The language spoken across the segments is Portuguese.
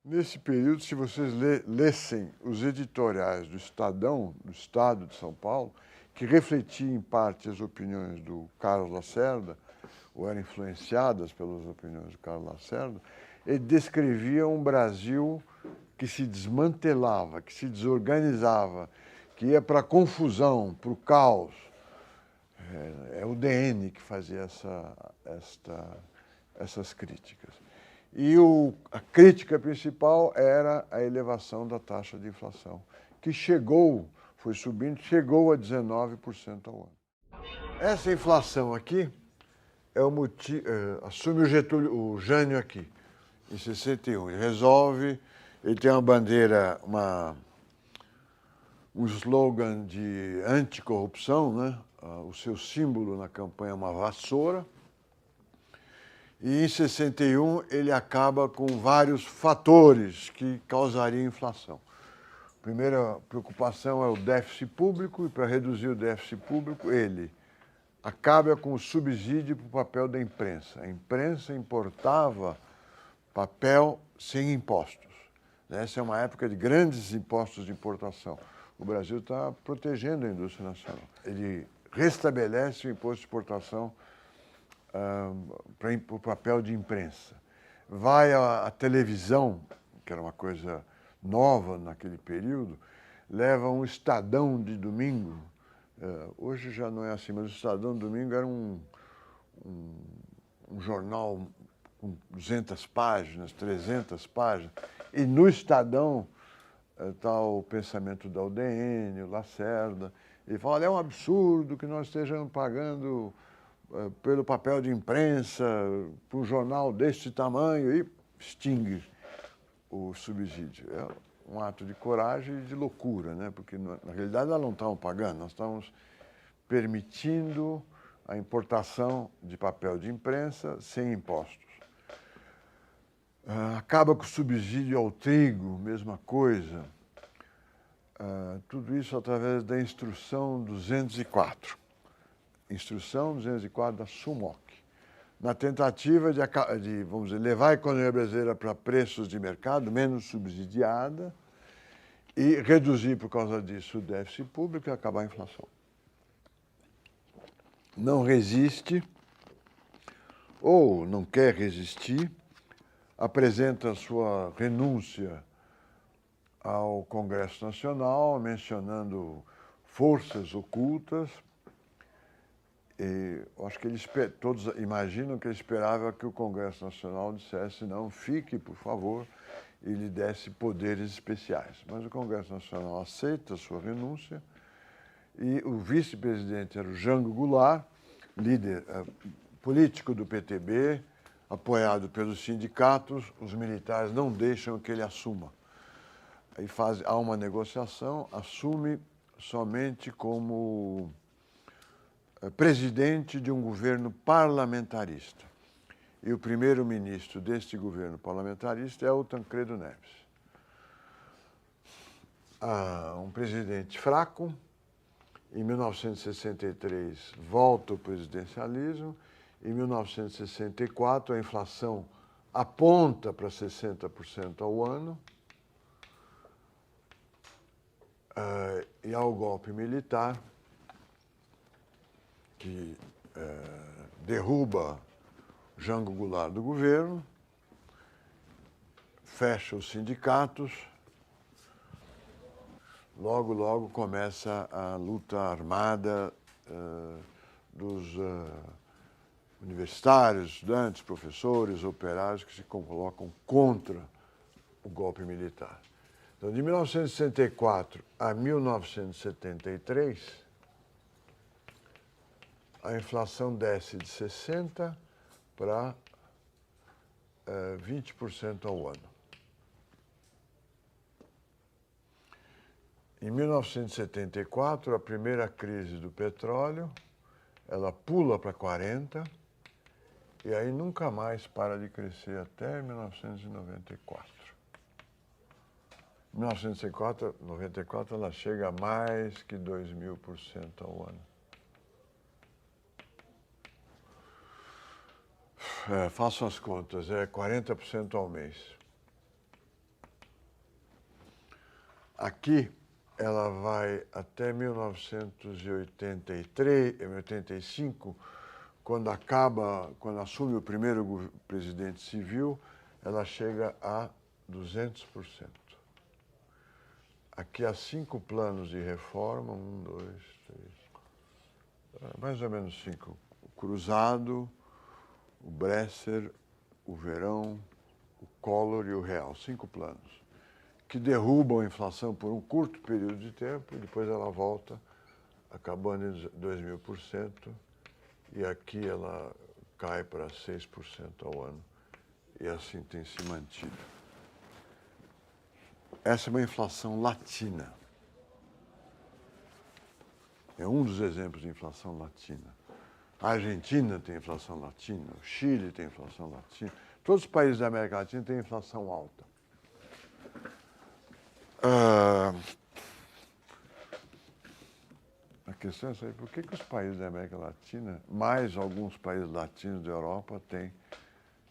Nesse período, se vocês lessem os editoriais do Estadão, do Estado de São Paulo, que refletiam em parte as opiniões do Carlos Lacerda, ou eram influenciadas pelas opiniões do Carlos Lacerda, ele descrevia um Brasil que se desmantelava, que se desorganizava, que ia para a confusão, para o caos. É o DN que fazia essas críticas. E a crítica principal era a elevação da taxa de inflação, que foi subindo, chegou a 19% ao ano. Essa inflação aqui é o motivo, assume o Jânio aqui, em 61. Ele tem uma bandeira, um slogan de anticorrupção, né? O seu símbolo na campanha é uma vassoura. E em 61 ele acaba com vários fatores que causariam inflação. A primeira preocupação é o déficit público, e para reduzir o déficit público, ele acaba com o subsídio para o papel da imprensa. A imprensa importava papel sem impostos. Essa é uma época de grandes impostos de importação. O Brasil está protegendo a indústria nacional. Ele restabelece o imposto de exportação para o papel de imprensa. Vai à televisão, que era uma coisa nova naquele período, leva um Estadão de domingo. Hoje já não é assim, mas o Estadão de domingo era um jornal com 200 páginas, 300 páginas, e no Estadão está o pensamento da UDN, o Lacerda. Ele fala, olha, é um absurdo que nós estejamos pagando pelo papel de imprensa, para um jornal deste tamanho, e extingue o subsídio. É um ato de coragem e de loucura, né? Porque, na realidade, nós não estávamos pagando, nós estávamos permitindo a importação de papel de imprensa sem impostos. Acaba com o subsídio ao trigo, mesma coisa. Tudo isso através da Instrução 204. Instrução 204 da SUMOC, na tentativa de, vamos dizer, levar a economia brasileira para preços de mercado menos subsidiada e reduzir, por causa disso, o déficit público e acabar a inflação. Não resiste, ou não quer resistir, apresenta sua renúncia ao Congresso Nacional, mencionando forças ocultas. E acho que todos imaginam que ele esperava que o Congresso Nacional dissesse não, fique, por favor, e lhe desse poderes especiais. Mas o Congresso Nacional aceita a sua renúncia e o vice-presidente era o Jango Goulart, líder político do PTB, apoiado pelos sindicatos. Os militares não deixam que ele assuma. Aí há uma negociação, assume somente como presidente de um governo parlamentarista. E o primeiro-ministro deste governo parlamentarista é o Tancredo Neves. Um presidente fraco. Em 1963, volta o presidencialismo. Em 1964, a inflação aponta para 60% ao ano. E há o golpe militar, que derruba Jango Goulart do governo, fecha os sindicatos, logo começa a luta armada dos universitários, estudantes, professores, operários que se colocam contra o golpe militar. Então, de 1964 a 1973, a inflação desce de 60% para 20% ao ano. Em 1974, a primeira crise do petróleo, ela pula para 40% e aí nunca mais para de crescer até 1994. Em 1994, ela chega a mais que 2.000% ao ano. Façam as contas, é 40% ao mês. aqui ela vai até 1983, 85, quando assume o primeiro presidente civil, ela chega a 200%. Aqui há 5 planos de reforma, 1, 2, 3, mais ou menos 5. O Cruzado, o Bresser, o Verão, o Collor e o Real, 5 planos, que derrubam a inflação por um curto período de tempo, e depois ela volta, acabando em 2.000%, e aqui ela cai para 6% ao ano, e assim tem se mantido. Essa é uma inflação latina. É um dos exemplos de inflação latina. A Argentina tem inflação latina, o Chile tem inflação latina. Todos os países da América Latina têm inflação alta. A questão é saber por que os países da América Latina, mais alguns países latinos da Europa, têm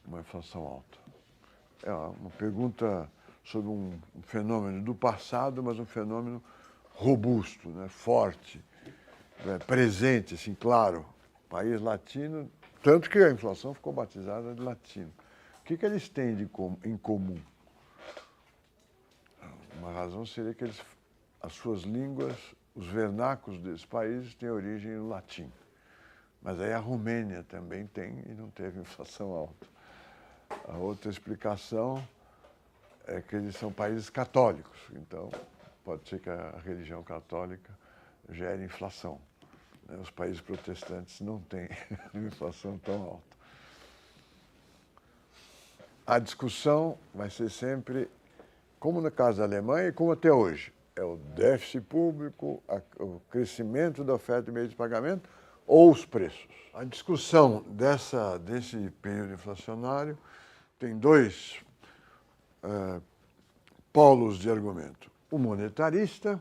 uma inflação alta. É uma pergunta sobre um fenômeno do passado, mas um fenômeno robusto, né, forte, presente, assim, claro. País latino, tanto que a inflação ficou batizada de latino. O que eles têm em comum? Uma razão seria que as suas línguas, os vernáculos desses países têm origem no latim. Mas aí a Romênia também tem e não teve inflação alta. A outra explicação é que eles são países católicos, então pode ser que a religião católica gere inflação. Os países protestantes não têm uma inflação tão alta. A discussão vai ser sempre, como no caso da Alemanha e como até hoje, é o déficit público, o crescimento da oferta de meios de pagamento ou os preços. A discussão desse período inflacionário tem 2 polos de argumento. O monetarista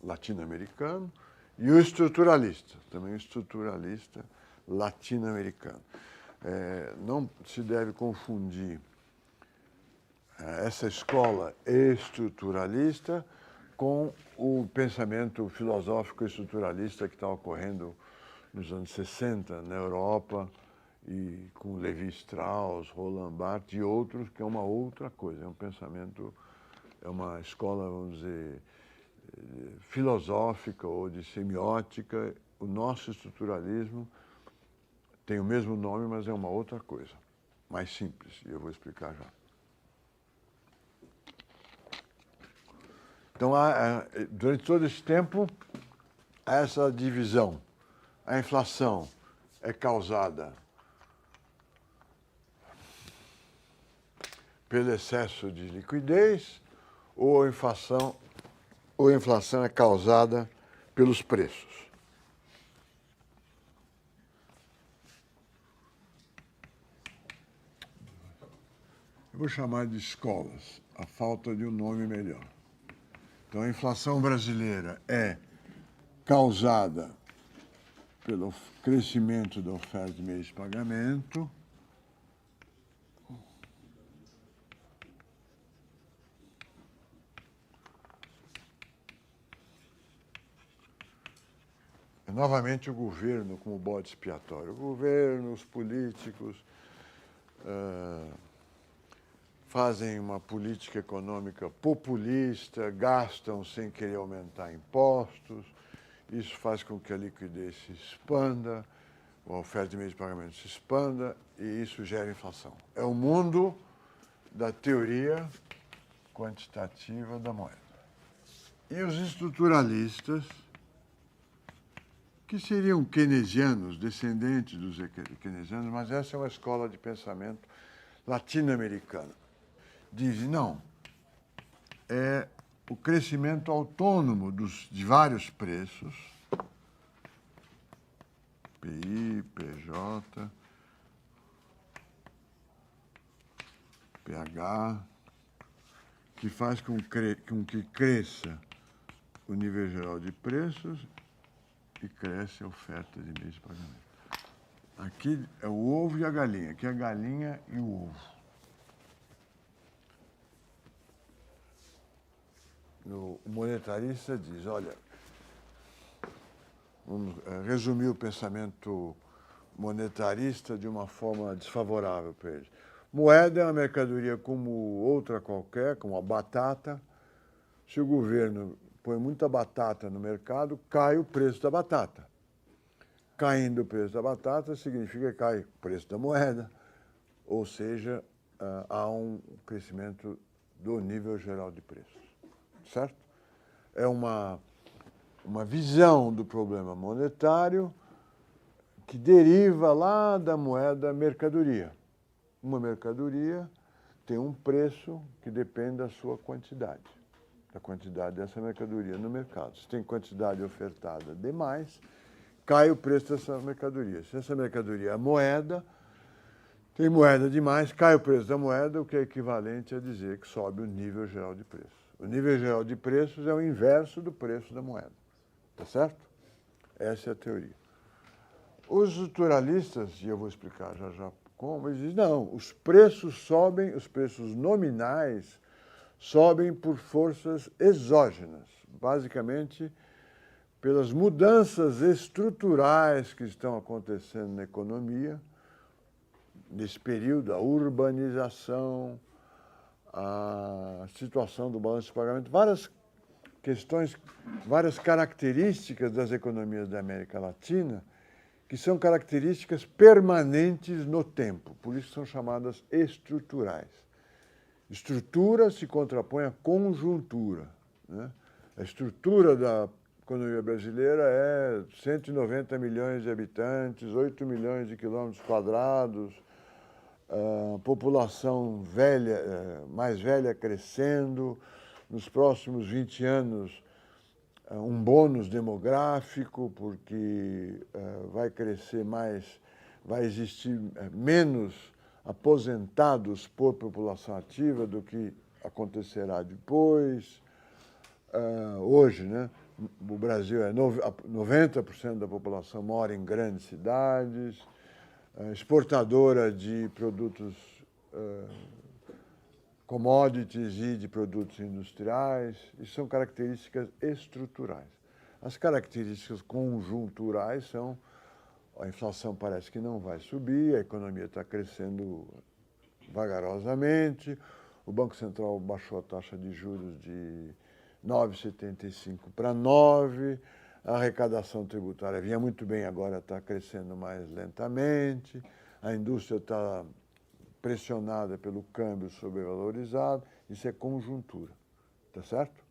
latino-americano, e o estruturalista, também o estruturalista latino-americano. Não se deve confundir essa escola estruturalista com o pensamento filosófico estruturalista que está ocorrendo nos anos 60 na Europa, e com Levi Strauss, Roland Barthes e outros, que é uma outra coisa, é um pensamento, é uma escola, vamos dizer, filosófica ou de semiótica. O nosso estruturalismo tem o mesmo nome, mas é uma outra coisa, mais simples, e eu vou explicar já. Então, durante todo esse tempo, há essa divisão. A inflação é causada pelo excesso de liquidez, ou a inflação é causada pelos preços. Eu vou chamar de escolas, a falta de um nome melhor. Então, a inflação brasileira é causada pelo crescimento da oferta de meios de pagamento, novamente o governo como bode expiatório. O governo, os políticos fazem uma política econômica populista, gastam sem querer aumentar impostos, isso faz com que a liquidez se expanda, a oferta de meios de pagamento se expanda, e isso gera inflação. É o mundo da teoria quantitativa da moeda. E os estruturalistas, que seriam keynesianos, descendentes dos keynesianos, mas essa é uma escola de pensamento latino-americana, dizem, não, é o crescimento autônomo de vários preços, PI, PJ, PH, que faz com que cresça o nível geral de preços e cresce a oferta de meios de pagamento. Aqui é o ovo e a galinha, aqui é a galinha e o ovo. o monetarista diz, olha, vamos resumir o pensamento monetarista de uma forma desfavorável para eles. Moeda é uma mercadoria como outra qualquer, como a batata. Se o governo põe muita batata no mercado, cai o preço da batata. Caindo o preço da batata significa que cai o preço da moeda, ou seja, há um crescimento do nível geral de preços, certo? É uma visão do problema monetário que deriva lá da moeda mercadoria. Uma mercadoria tem um preço que depende da sua quantidade, da quantidade dessa mercadoria no mercado. Se tem quantidade ofertada demais, cai o preço dessa mercadoria. Se essa mercadoria é moeda, tem moeda demais, cai o preço da moeda, o que é equivalente a dizer que sobe o nível geral de preços. O nível geral de preços é o inverso do preço da moeda. Tá certo? Essa é a teoria. Os estruturalistas, e eu vou explicar já já como, eles dizem, não, os preços sobem, os preços nominais sobem por forças exógenas, basicamente pelas mudanças estruturais que estão acontecendo na economia, nesse período, a urbanização, a situação do balanço de pagamento, várias questões, várias características das economias da América Latina que são características permanentes no tempo, por isso são chamadas estruturais. Estrutura se contrapõe à conjuntura, né? A estrutura da economia brasileira é 190 milhões de habitantes, 8 milhões de quilômetros quadrados, população velha, mais velha crescendo, nos próximos 20 anos um bônus demográfico, porque vai crescer mais, vai existir menos aposentados por população ativa do que acontecerá depois. Hoje, né, o Brasil 90% da população mora em grandes cidades, exportadora de produtos commodities e de produtos industriais, isso são características estruturais. As características conjunturais são a inflação parece que não vai subir, a economia está crescendo vagarosamente, o Banco Central baixou a taxa de juros de 9,75 para 9, a arrecadação tributária vinha muito bem, agora está crescendo mais lentamente, a indústria está pressionada pelo câmbio sobrevalorizado, isso é conjuntura, tá certo?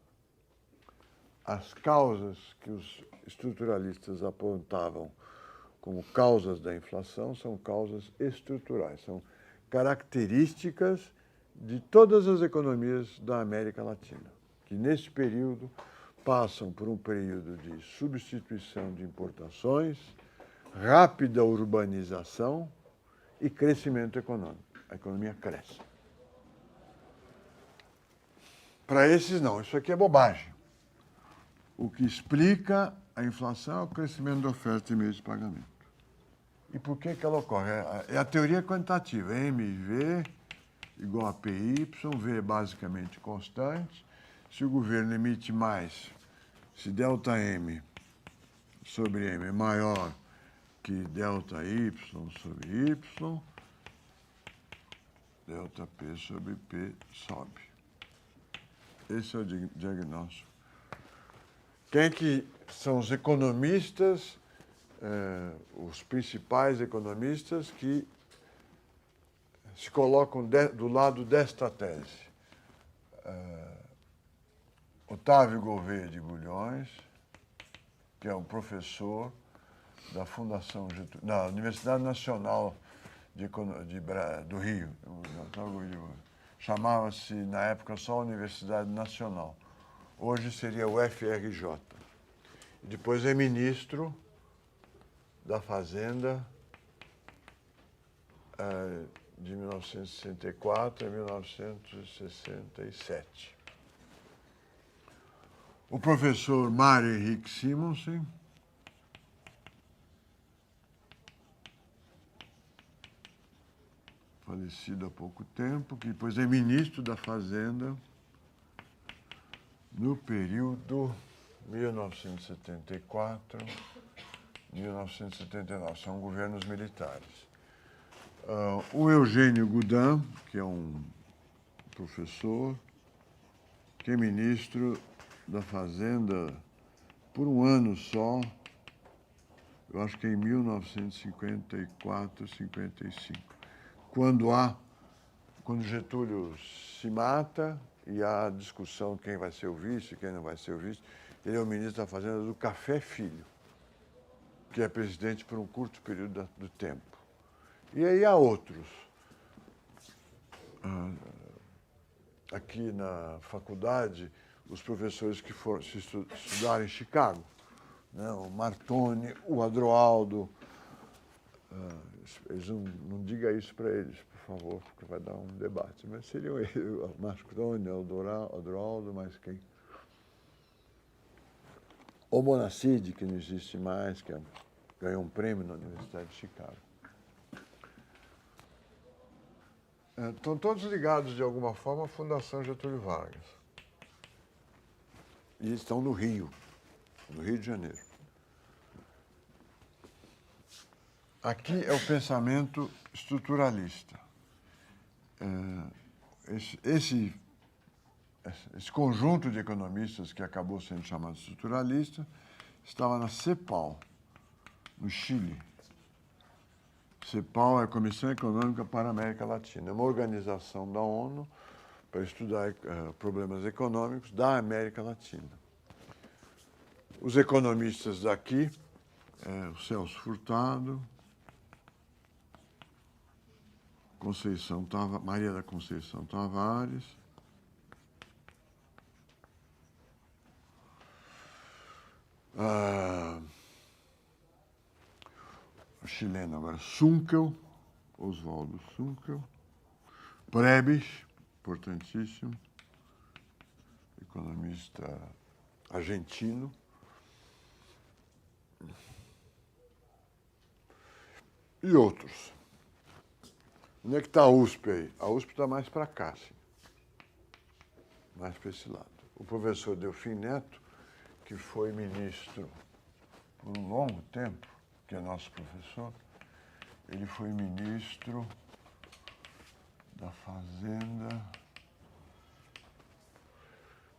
As causas que os estruturalistas apontavam como causas da inflação são causas estruturais, são características de todas as economias da América Latina, que nesse período passam por um período de substituição de importações, rápida urbanização e crescimento econômico. A economia cresce. Para esses, não. Isso aqui é bobagem. O que explica a inflação é o crescimento da oferta e meios de pagamento. E por que ela ocorre? É a teoria quantitativa. MV igual a PY, V é basicamente constante. Se o governo emite mais, se delta M sobre M é maior que delta Y sobre Y, delta P sobre P sobe. Esse é o diagnóstico. Quem que são os economistas, os principais economistas que se colocam do lado desta tese? Otávio Gouveia de Bulhões, que é um professor da Fundação Getúlio, da Universidade Nacional do Rio. Chamava-se, na época, só Universidade Nacional. Hoje seria o FRJ. Depois é ministro da Fazenda de 1964 a 1967. O professor Mário Henrique Simonsen, falecido há pouco tempo, que depois é ministro da Fazenda no período 1974, 1979, são governos militares. O Eugênio Goudin, que é um professor, que é ministro da Fazenda por um ano só, eu acho que é em 1954, 55, quando Getúlio se mata e há discussão quem vai ser o vice, quem não vai ser o vice. Ele é o ministro da Fazenda do Café Filho, que é presidente por um curto período do tempo. E aí há outros. Aqui na faculdade, os professores que foram estudar em Chicago, né? O Martoni, o Adroaldo, eles não diga isso para eles, por favor, porque vai dar um debate. Mas seriam eles, o Martoni, o Adroaldo, mais quem? O Bonacide, que não existe mais, que ganhou um prêmio na Universidade de Chicago. Estão todos ligados, de alguma forma, à Fundação Getúlio Vargas. E estão no Rio de Janeiro. Aqui é o pensamento estruturalista. Esse conjunto de economistas que acabou sendo chamado estruturalista estava na CEPAL, no Chile. CEPAL é a Comissão Econômica para a América Latina. É uma organização da ONU para estudar problemas econômicos da América Latina. Os economistas daqui, o Celso Furtado, Maria da Conceição Tavares, o chileno agora, Sunkel, Oswaldo Sunkel, Prebisch, importantíssimo, economista argentino, e outros. Onde é que está a USP aí? A USP está mais para cá, sim. Mais para esse lado. O professor Delfim Neto, que foi ministro por um longo tempo, que é nosso professor, ele foi ministro da Fazenda,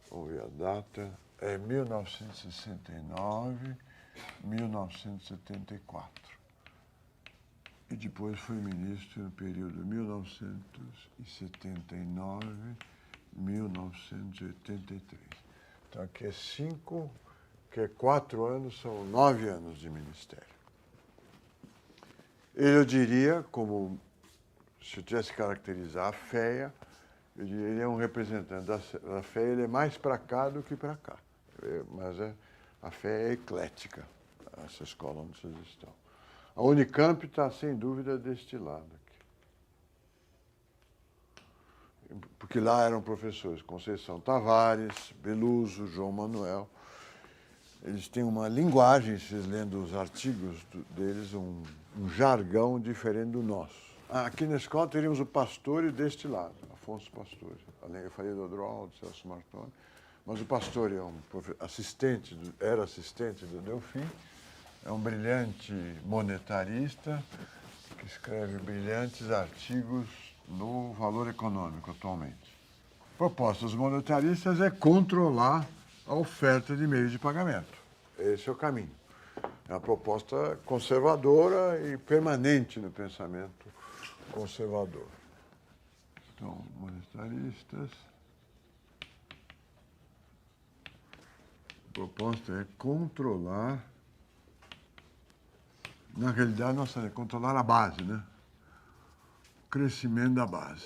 vamos ver a data, é 1969, 1974. E depois foi ministro no período 1979, 1983. Então, aqui é 4 anos, são 9 anos de ministério. Eu diria, como se eu tivesse que caracterizar a FEA, eu diria que ele é um representante da FEA, ele é mais para cá do que para cá. Mas a FEA é eclética, essa escola onde vocês estão. A Unicamp está, sem dúvida, deste lado aqui. Porque lá eram professores Conceição Tavares, Beluso, João Manuel. Eles têm uma linguagem, vocês lendo os artigos deles, um jargão diferente do nosso. Aqui na escola teríamos o Pastore deste lado, Afonso Pastore. Além, eu falei do Adroaldo, Celso Martoni. Mas o Pastore é era assistente do Delfim. É um brilhante monetarista que escreve brilhantes artigos no Valor Econômico atualmente. A proposta dos monetaristas é controlar a oferta de meios de pagamento. Esse é o caminho. É uma proposta conservadora e permanente no pensamento conservador. Então, monetaristas. A proposta é controlar. Na realidade, nossa, é controlar a base, né? O crescimento da base.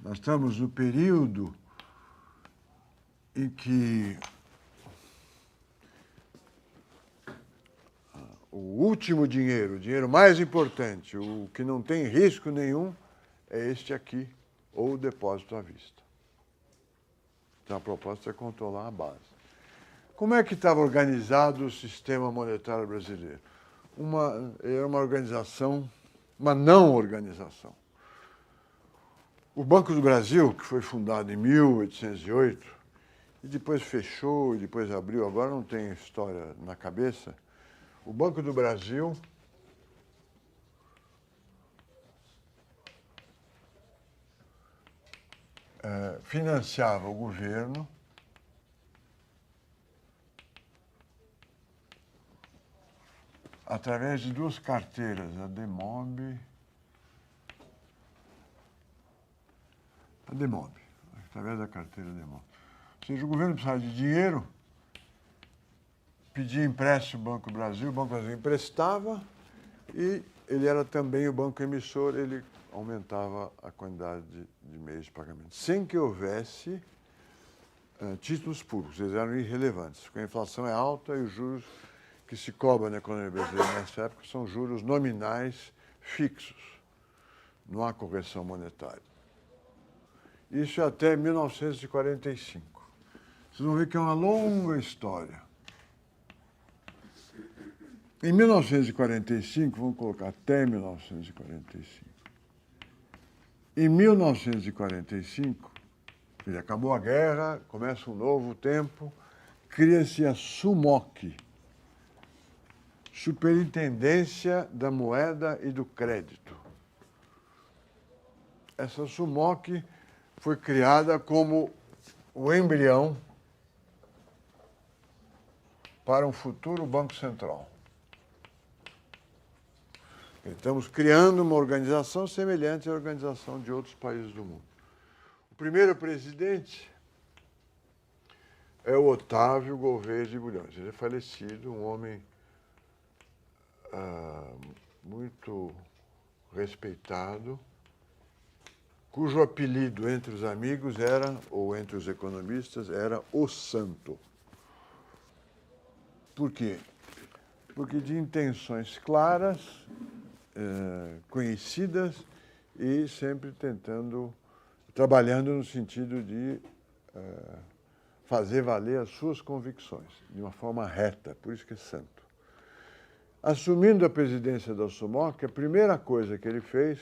Nós estamos no período em que o último dinheiro, o dinheiro mais importante, o que não tem risco nenhum, é este aqui, ou o depósito à vista. Então, a proposta é controlar a base. Como é que estava organizado o sistema monetário brasileiro? Era uma organização, uma não organização. O Banco do Brasil, que foi fundado em 1808, e depois fechou, e depois abriu, agora não tenho história na cabeça. O Banco do Brasil financiava o governo através de duas carteiras, a Demob, através da carteira Demob. Ou seja, o governo precisava de dinheiro, pedia empréstimo ao Banco do Brasil, o Banco do Brasil emprestava e ele era também o banco emissor, ele aumentava a quantidade de meios de pagamento, sem que houvesse títulos públicos, eles eram irrelevantes, porque a inflação é alta e os juros que se cobram na economia brasileira nessa época são juros nominais fixos, não há correção monetária. Isso é até 1945. Vocês vão ver que é uma longa história. Em 1945, vamos colocar até 1945. Em 1945, acabou a guerra, começa um novo tempo, cria-se a SUMOC, Superintendência da Moeda e do Crédito. Essa SUMOC foi criada como o embrião para um futuro Banco Central. Estamos criando uma organização semelhante à organização de outros países do mundo. O primeiro presidente é o Otávio Gouveia de Bulhões. Ele é falecido, um homem muito respeitado, cujo apelido entre os amigos era, ou entre os economistas, era o Santo. Por quê? Porque de intenções claras, conhecidas e sempre trabalhando no sentido de fazer valer as suas convicções, de uma forma reta, por isso que é santo. Assumindo a presidência da SUMOC, a primeira coisa que ele fez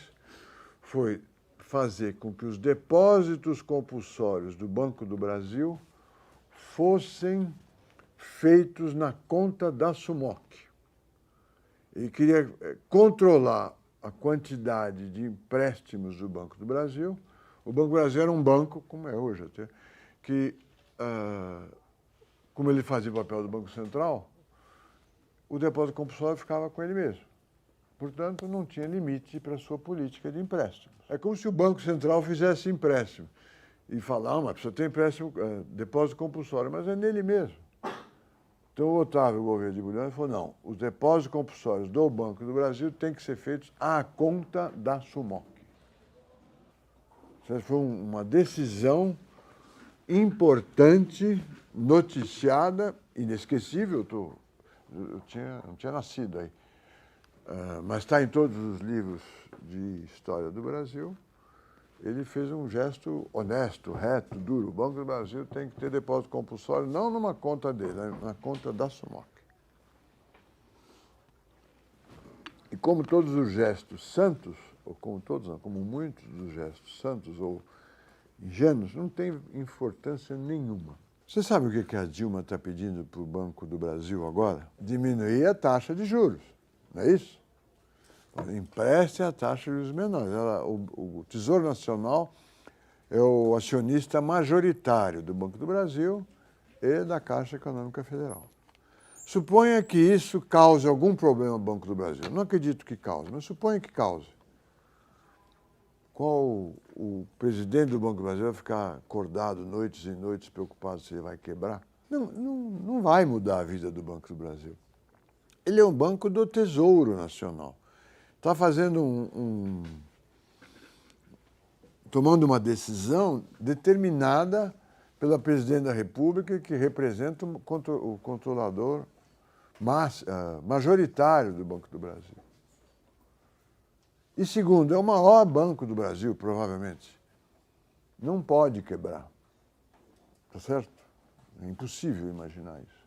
foi fazer com que os depósitos compulsórios do Banco do Brasil fossem feitos na conta da SUMOC. Ele queria controlar a quantidade de empréstimos do Banco do Brasil. O Banco do Brasil era um banco, como é hoje até, que, como ele fazia o papel do Banco Central, o depósito compulsório ficava com ele mesmo. Portanto, não tinha limite para a sua política de empréstimos. É como se o Banco Central fizesse empréstimo e falar, mas a pessoa tem empréstimo, depósito compulsório, mas é nele mesmo. Então, o Otávio Gouveia de Bulhões falou, não, os depósitos compulsórios do Banco do Brasil têm que ser feitos à conta da SUMOC. Essa foi uma decisão importante, noticiada, inesquecível. Eu não tinha nascido aí, mas está em todos os livros de história do Brasil. Ele fez um gesto honesto, reto, duro. O Banco do Brasil tem que ter depósito compulsório, não numa conta dele, na conta da SUMOC. E como todos os gestos santos, ou como todos, não, como muitos dos gestos santos ou ingênuos, não tem importância nenhuma. Você sabe o que a Dilma está pedindo para o Banco do Brasil agora? Diminuir a taxa de juros, não é isso? Empreste a taxa de juros menores. O Tesouro Nacional é o acionista majoritário do Banco do Brasil e da Caixa Econômica Federal. Suponha que isso cause algum problema ao Banco do Brasil. Não acredito que cause, mas suponha que cause. Qual o presidente do Banco do Brasil vai ficar acordado noites e noites preocupado se ele vai quebrar? Não vai mudar a vida do Banco do Brasil. Ele é um banco do Tesouro Nacional. Está fazendo tomando uma decisão determinada pela presidente da República, que representa o controlador majoritário do Banco do Brasil. E segundo, é o maior banco do Brasil, provavelmente. Não pode quebrar. Está certo? É impossível imaginar isso.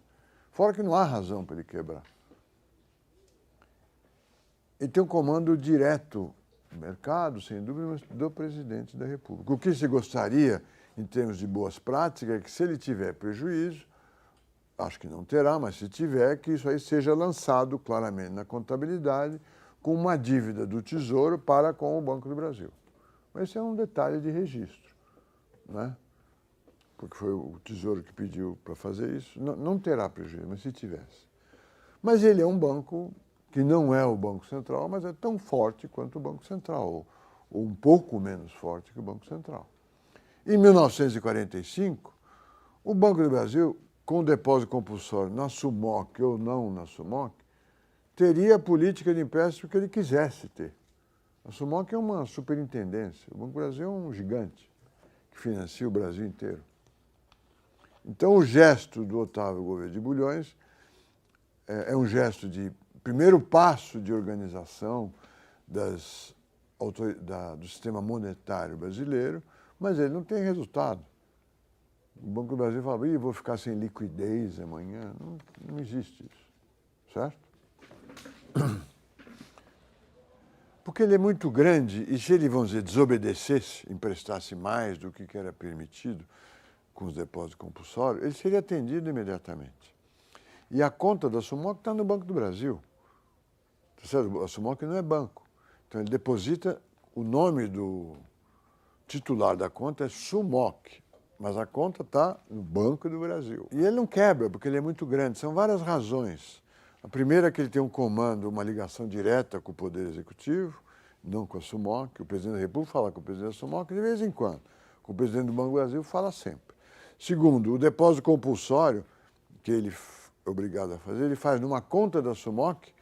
Fora que não há razão para ele quebrar. Ele tem um comando direto mercado, sem dúvida, mas do presidente da República. O que se gostaria, em termos de boas práticas, é que, se ele tiver prejuízo, acho que não terá, mas se tiver, que isso aí seja lançado claramente na contabilidade com uma dívida do Tesouro para com o Banco do Brasil. Mas esse é um detalhe de registro, né? Porque foi o Tesouro que pediu para fazer isso. Não terá prejuízo, mas se tivesse. Mas ele é um banco que não é o Banco Central, mas é tão forte quanto o Banco Central, ou um pouco menos forte que o Banco Central. Em 1945, o Banco do Brasil, com depósito compulsório na SUMOC ou não na SUMOC, teria a política de empréstimo que ele quisesse ter. A SUMOC é uma superintendência. O Banco do Brasil é um gigante que financia o Brasil inteiro. Então, o gesto do Otávio Gouveia de Bulhões é um gesto de primeiro passo de organização do sistema monetário brasileiro, mas ele não tem resultado. O Banco do Brasil fala, vou ficar sem liquidez amanhã. Não existe isso, certo? Porque ele é muito grande e, se ele, vamos dizer, desobedecesse, emprestasse mais do que era permitido com os depósitos compulsórios, ele seria atendido imediatamente. E a conta da SUMOC está no Banco do Brasil. A SUMOC não é banco. Então, ele deposita, o nome do titular da conta é SUMOC, mas a conta está no Banco do Brasil. E ele não quebra, porque ele é muito grande. São várias razões. A primeira é que ele tem um comando, uma ligação direta com o Poder Executivo, não com a SUMOC. O presidente da República fala com o presidente da SUMOC de vez em quando. Com o presidente do Banco do Brasil fala sempre. Segundo, o depósito compulsório, que ele é obrigado a fazer, ele faz numa conta da SUMOC.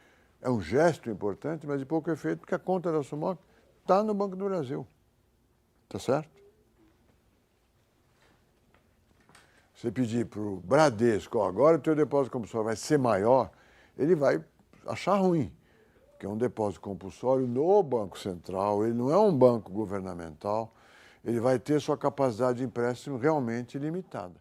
É um gesto importante, mas de pouco efeito, porque a conta da SUMOC está no Banco do Brasil. Tá certo? Você pedir para o Bradesco, agora o teu depósito compulsório vai ser maior, ele vai achar ruim, porque é um depósito compulsório no Banco Central, ele não é um banco governamental, ele vai ter sua capacidade de empréstimo realmente limitada.